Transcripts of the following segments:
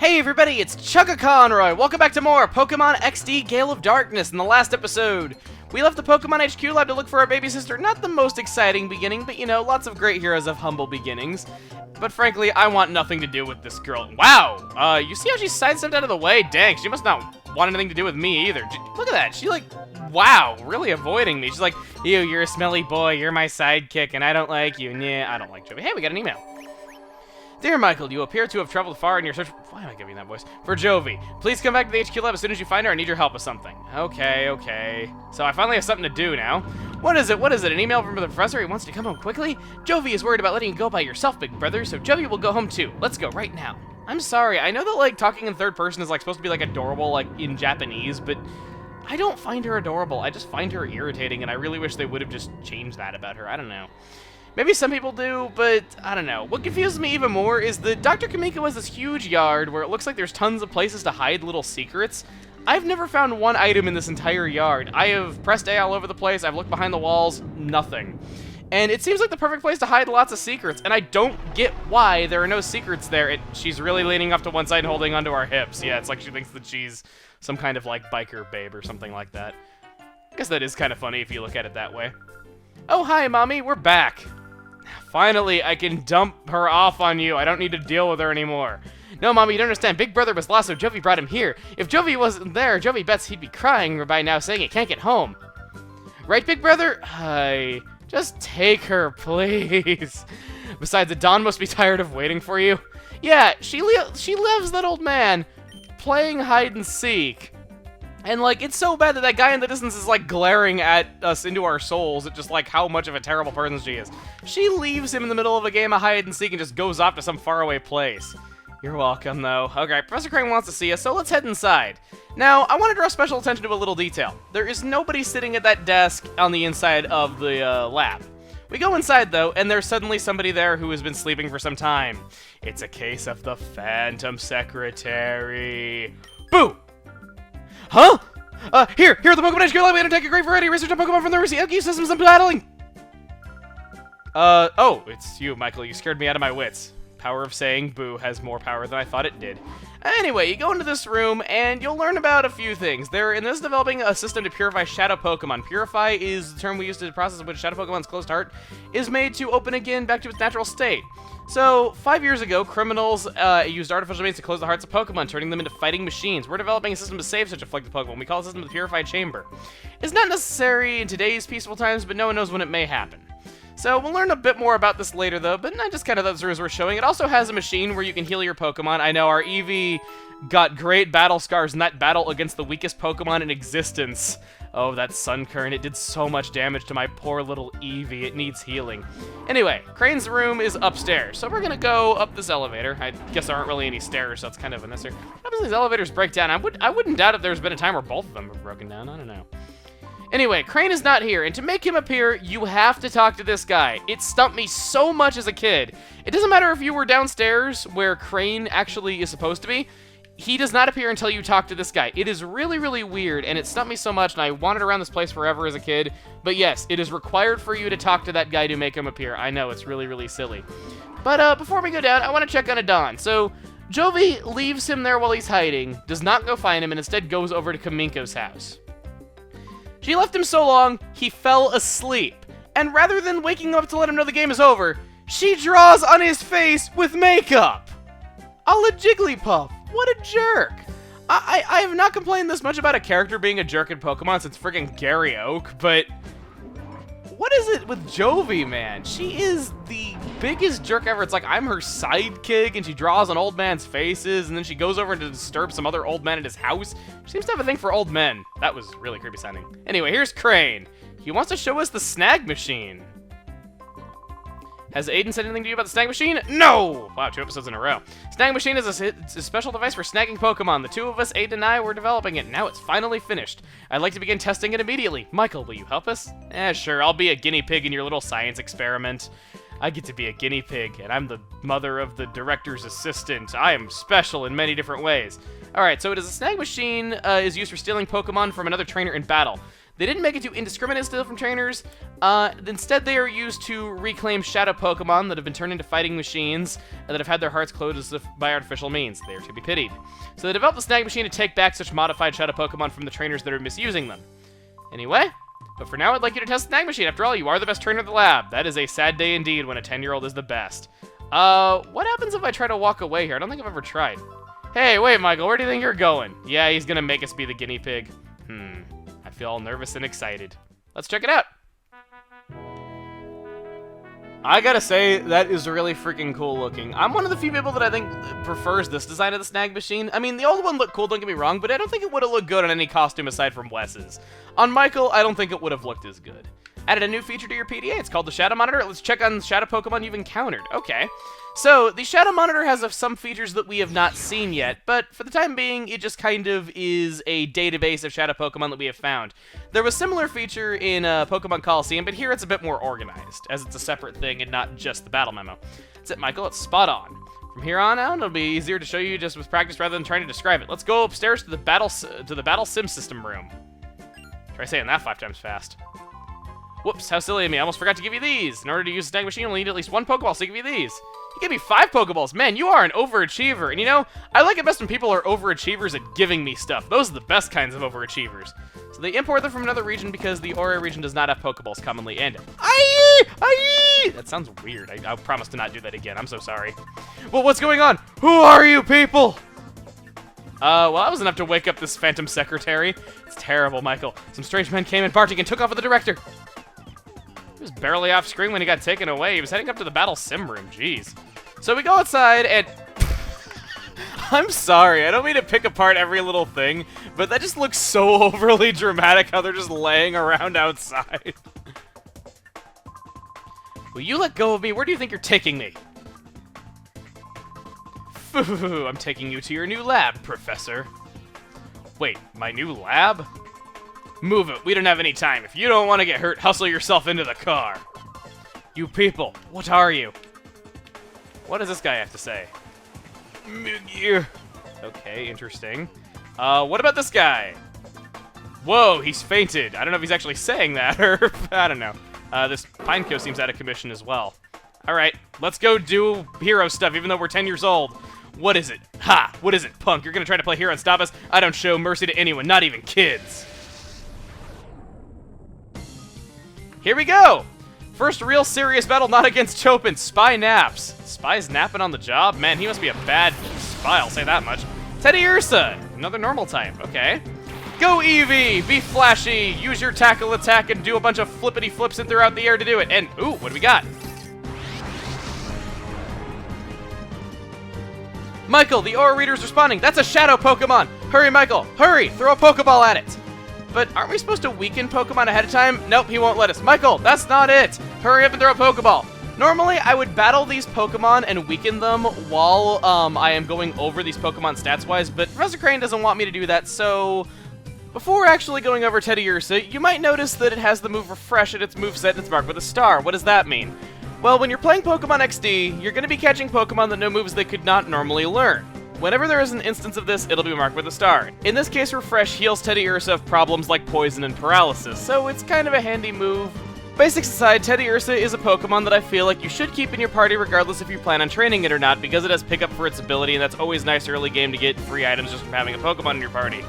Hey everybody, it's Chuggaaconroy! Welcome back to more Pokemon XD Gale of Darkness. In the last episode, we left the Pokemon HQ Lab to look for our baby sister. Not the most exciting beginning, but you know, lots of great heroes have humble beginnings. But frankly, I want nothing to do with this girl. Wow! You see how she sidestepped out of the way? Dang, she must not want anything to do with me either. Look at that, she like, wow, really avoiding me. She's like, ew, you're a smelly boy, you're my sidekick, and I don't like you. Nah, I don't like Jovi. Hey, we got an email. Dear Michael, you appear to have traveled far in your search. Why am I giving that voice? For Jovi. Please come back to the HQ Lab as soon as you find her. I need your help with something. Okay. So I finally have something to do now. What is it? An email from the professor? He wants to come home quickly? Jovi is worried about letting you go by yourself, big brother, so Jovi will go home too. Let's go right now. I'm sorry. I know that, like, talking in third person is, like, supposed to be, like, adorable, like, in Japanese, but I don't find her adorable. I just find her irritating, and I really wish they would have just changed that about her. I don't know. Maybe some people do, but I don't know. What confuses me even more is that Dr. Kamiko has this huge yard where it looks like there's tons of places to hide little secrets. I've never found one item in this entire yard. I have pressed A all over the place, I've looked behind the walls, nothing. And it seems like the perfect place to hide lots of secrets, and I don't get why there are no secrets there. She's really leaning off to one side and holding onto our hips. Yeah, it's like she thinks that she's some kind of, like, biker babe or something like that. I guess that is kind of funny if you look at it that way. Oh, hi, Mommy, we're back. Finally, I can dump her off on you. I don't need to deal with her anymore. No, Mommy, you don't understand. Big Brother was lost, so Jovi brought him here. If Jovi wasn't there, Jovi bets he'd be crying by now, saying he can't get home. Right, Big Brother? Hi. Just take her, please. Besides, the Dawn must be tired of waiting for you. Yeah, she loves that old man playing hide and seek. And, like, it's so bad that that guy in the distance is, like, glaring at us into our souls at just, like, how much of a terrible person she is. She leaves him in the middle of a game of hide and seek and just goes off to some faraway place. You're welcome, though. Okay, Professor Krane wants to see us, so let's head inside. Now, I want to draw special attention to a little detail. There is nobody sitting at that desk on the inside of the lab. We go inside, though, and there's suddenly somebody there who has been sleeping for some time. It's a case of the Phantom Secretary. Boo! Huh? Here at the Pokemon HQ Lab, we undertake a great variety of research on Pokemon from the HQ systems and battling. Oh, it's you, Michael. You scared me out of my wits. Power of saying boo has more power than I thought it did. Anyway, you go into this room, and you'll learn about a few things. They're in this developing a system to purify shadow Pokemon. Purify is the term we use to process which shadow Pokemon's closed heart is made to open again back to its natural state. So, 5 years ago, criminals used artificial means to close the hearts of Pokemon, turning them into fighting machines. We're developing a system to save such afflicted Pokemon. We call the system the Purified Chamber. It's not necessary in today's peaceful times, but no one knows when it may happen. So, we'll learn a bit more about this later, though, but not just kind of those rules we're showing. It also has a machine where you can heal your Pokemon. I know our Eevee got great battle scars in that battle against the weakest Pokemon in existence. Oh, that Sunkern, it did so much damage to my poor little Eevee. It needs healing. Anyway, Crane's room is upstairs, so we're gonna go up this elevator. I guess there aren't really any stairs, so it's kind of unnecessary. What happens when these elevators break down? I wouldn't doubt if there's been a time where both of them have broken down. I don't know. Anyway, Krane is not here, and to make him appear, you have to talk to this guy. It stumped me so much as a kid. It doesn't matter if you were downstairs, where Krane actually is supposed to be. He does not appear until you talk to this guy. It is really, really weird, and it stumped me so much, and I wandered around this place forever as a kid. But yes, it is required for you to talk to that guy to make him appear. I know, it's really, really silly. But before we go down, I want to check on Adon. So, Jovi leaves him there while he's hiding, does not go find him, and instead goes over to Kamiko's house. She left him so long, he fell asleep. And rather than waking up to let him know the game is over, she draws on his face with makeup. A la Jigglypuff. What a jerk. I have not complained this much about a character being a jerk in Pokemon since friggin' Gary Oak, but what is it with Jovi, man? She is the biggest jerk ever. It's like I'm her sidekick, and she draws on old man's faces, and then she goes over to disturb some other old man at his house. She seems to have a thing for old men. That was really creepy sounding. Anyway, here's Krane. He wants to show us the snag machine. Has Aiden said anything to you about the snag machine? No! Wow, 2 episodes in a row. Snag machine is a special device for snagging Pokemon. The two of us, Aiden and I, were developing it. Now it's finally finished. I'd like to begin testing it immediately. Michael, will you help us? Sure. I'll be a guinea pig in your little science experiment. I get to be a guinea pig, and I'm the mother of the director's assistant. I am special in many different ways. Alright, so it is a snag machine is used for stealing Pokemon from another trainer in battle. They didn't make it too indiscriminate steal from trainers. Instead, they are used to reclaim shadow Pokemon that have been turned into fighting machines and that have had their hearts closed as if by artificial means. They are to be pitied. So they developed the snag machine to take back such modified shadow Pokemon from the trainers that are misusing them. Anyway, but for now, I'd like you to test the snag machine. After all, you are the best trainer in the lab. That is a sad day indeed when a 10-year-old is the best. What happens if I try to walk away here? I don't think I've ever tried. Hey, wait, Michael, where do you think you're going? Yeah, he's gonna make us be the guinea pig. I feel all nervous and excited. Let's check it out. I gotta say, that is really freaking cool looking. I'm one of the few people that I think prefers this design of the snag machine. I mean, the old one looked cool, don't get me wrong, but I don't think it would have looked good on any costume aside from Wes's. On Michael, I don't think it would have looked as good. Added a new feature to your PDA. It's called the Shadow Monitor. Let's check on Shadow Pokemon you've encountered. Okay. So, the Shadow Monitor has some features that we have not seen yet, but for the time being, it just kind of is a database of Shadow Pokemon that we have found. There was a similar feature in Pokemon Coliseum, but here it's a bit more organized, as it's a separate thing and not just the battle memo. That's it, Michael. It's spot on. From here on out, it'll be easier to show you just with practice rather than trying to describe it. Let's go upstairs to the Battle Sim System room. Try saying that 5 times fast. Whoops, how silly of me. I almost forgot to give you these. In order to use the snag machine, you'll need at least 1 Pokeball, so I give you these. You gave me 5 Pokeballs. Man, you are an overachiever. And you know, I like it best when people are overachievers at giving me stuff. Those are the best kinds of overachievers. So they import them from another region because the Ori region does not have Pokeballs commonly in it. Aye! That sounds weird. I promise to not do that again. I'm so sorry. Well, what's going on? Who are you people? Well, that was enough to wake up this phantom secretary. It's terrible, Michael. Some strange men came in barging and took off with the director. He was barely off screen when he got taken away. He was heading up to the battle sim room. Jeez. So we go outside and... I'm sorry, I don't mean to pick apart every little thing, but that just looks so overly dramatic how they're just laying around outside. Will you let go of me? Where do you think you're taking me? I'm taking you to your new lab, Professor. Wait, my new lab? Move it, we don't have any time. If you don't want to get hurt, hustle yourself into the car. You people, what are you? What does this guy have to say? Okay, interesting. What about this guy? Whoa, he's fainted. I don't know if he's actually saying that, or I don't know. This Pineco seems out of commission as well. Alright, let's go do hero stuff, even though we're 10 years old. What is it? Ha! What is it, punk? You're gonna try to play hero and stop us? I don't show mercy to anyone, not even kids. Here we go! First real serious battle, not against Chopin. Spy naps. Spy's napping on the job? Man, he must be a bad spy, I'll say that much. Teddy Ursa, another normal type, okay. Go Eevee, be flashy, use your tackle attack and do a bunch of flippity flips in throughout the air to do it. And, ooh, what do we got? Michael, the aura reader's responding. That's a shadow Pokemon. Hurry, Michael, hurry, throw a Pokeball at it. But aren't we supposed to weaken Pokemon ahead of time? Nope, he won't let us. Michael, that's not it. Hurry up and throw a Pokeball. Normally, I would battle these Pokemon and weaken them while I am going over these Pokemon stats-wise, but Professor Krane doesn't want me to do that, so... Before actually going over Teddy Ursa, you might notice that it has the move Refresh in its moveset and it's marked with a star. What does that mean? Well, when you're playing Pokemon XD, you're going to be catching Pokemon that know moves they could not normally learn. Whenever there is an instance of this, it'll be marked with a star. In this case, Refresh heals Teddy Ursa of problems like poison and paralysis, so it's kind of a handy move. Basics aside, Teddy Ursa is a Pokemon that I feel like you should keep in your party regardless if you plan on training it or not, because it has pickup for its ability, and that's always nice early game to get free items just from having a Pokemon in your party.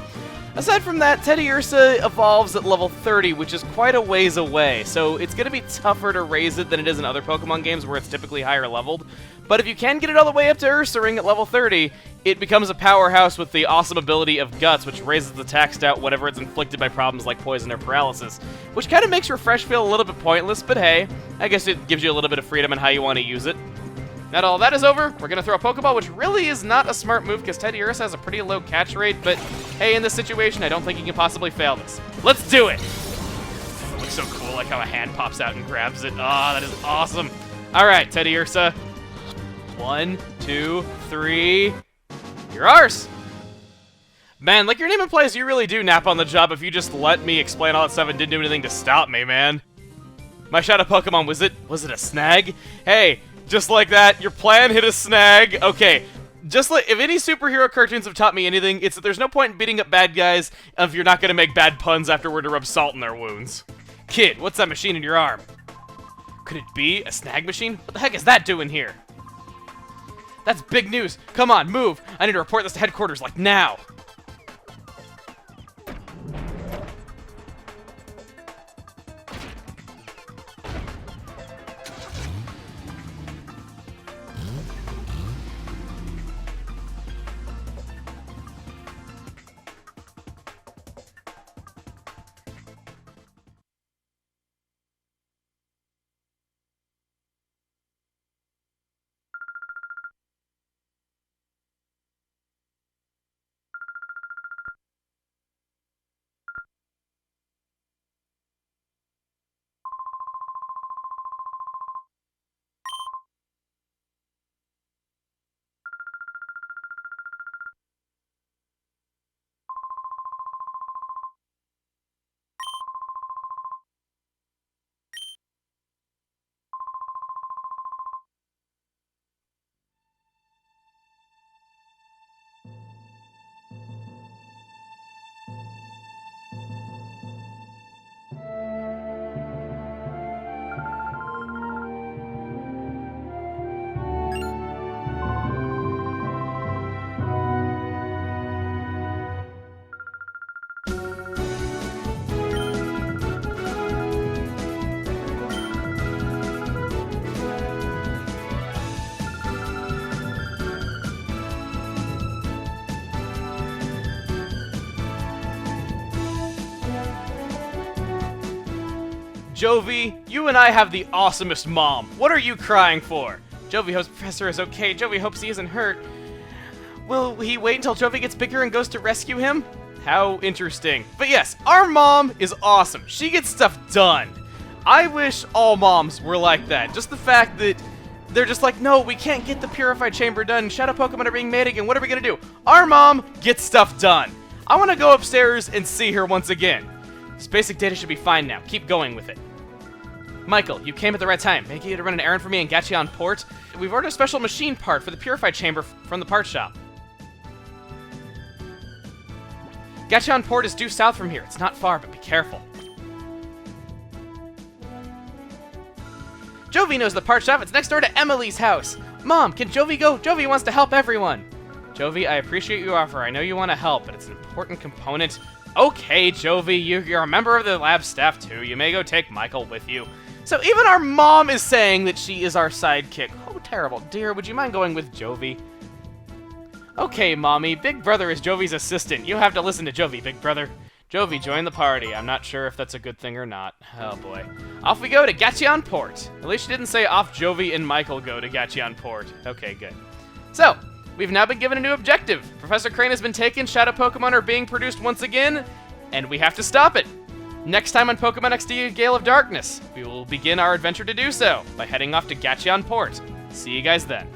Aside from that, Teddy Ursa evolves at level 30, which is quite a ways away, so it's going to be tougher to raise it than it is in other Pokemon games where it's typically higher leveled. But if you can get it all the way up to Ursaring at level 30, it becomes a powerhouse with the awesome ability of Guts, which raises the attack stat whenever it's inflicted by problems like poison or paralysis, which kind of makes Refresh feel a little bit pointless, but hey, I guess it gives you a little bit of freedom in how you want to use it. Now that all that is over, we're going to throw a Pokeball, which really is not a smart move because Teddy Ursa has a pretty low catch rate, but hey, in this situation, I don't think you can possibly fail this. Let's do it! It looks so cool, like how a hand pops out and grabs it. Ah, that is awesome. All right, Teddy Ursa. 1, 2, 3. You're ours! Man, like your name implies, you really do nap on the job if you just let me explain all that stuff and didn't do anything to stop me, man. My shadow Pokemon, was it a snag? Hey, just like that, your plan hit a snag. Okay, Just like, if any superhero cartoons have taught me anything, it's that there's no point in beating up bad guys if you're not gonna make bad puns afterward to rub salt in their wounds. Kid, what's that machine in your arm? Could it be a snag machine? What the heck is that doing here? That's big news. Come on, move. I need to report this to headquarters, like now. Jovi, you and I have the awesomest mom. What are you crying for? Jovi hopes Professor is okay. Jovi hopes he isn't hurt. Will he wait until Jovi gets bigger and goes to rescue him? How interesting. But yes, our mom is awesome. She gets stuff done. I wish all moms were like that. Just the fact that they're just like, no, we can't get the purified chamber done. Shadow Pokemon are being made again. What are we gonna do? Our mom gets stuff done. I want to go upstairs and see her once again. This basic data should be fine now. Keep going with it. Michael, you came at the right time. Make you to run an errand for me and Gachyon Port. We've ordered a special machine part for the purified chamber from the part shop. Gachyon Port is due south from here. It's not far, but be careful. Jovi knows the part shop. It's next door to Emily's house. Mom, can Jovi go? Jovi wants to help everyone. Jovi, I appreciate your offer. I know you want to help, but it's an important component. Okay, Jovi, you're a member of the lab staff too. You may go take Michael with you. So even our mom is saying that she is our sidekick. Oh, terrible. Dear, would you mind going with Jovi? Okay, Mommy. Big Brother is Jovi's assistant. You have to listen to Jovi, Big Brother. Jovi, join the party. I'm not sure if that's a good thing or not. Oh, boy. Off we go to Gachyon Port. At least she didn't say off Jovi and Michael go to Gachyon Port. Okay, good. So, we've now been given a new objective. Professor Krane has been taken, Shadow Pokemon are being produced once again, and we have to stop it. Next time on Pokemon XD Gale of Darkness, we will begin our adventure to do so by heading off to Gachyon Port. See you guys then.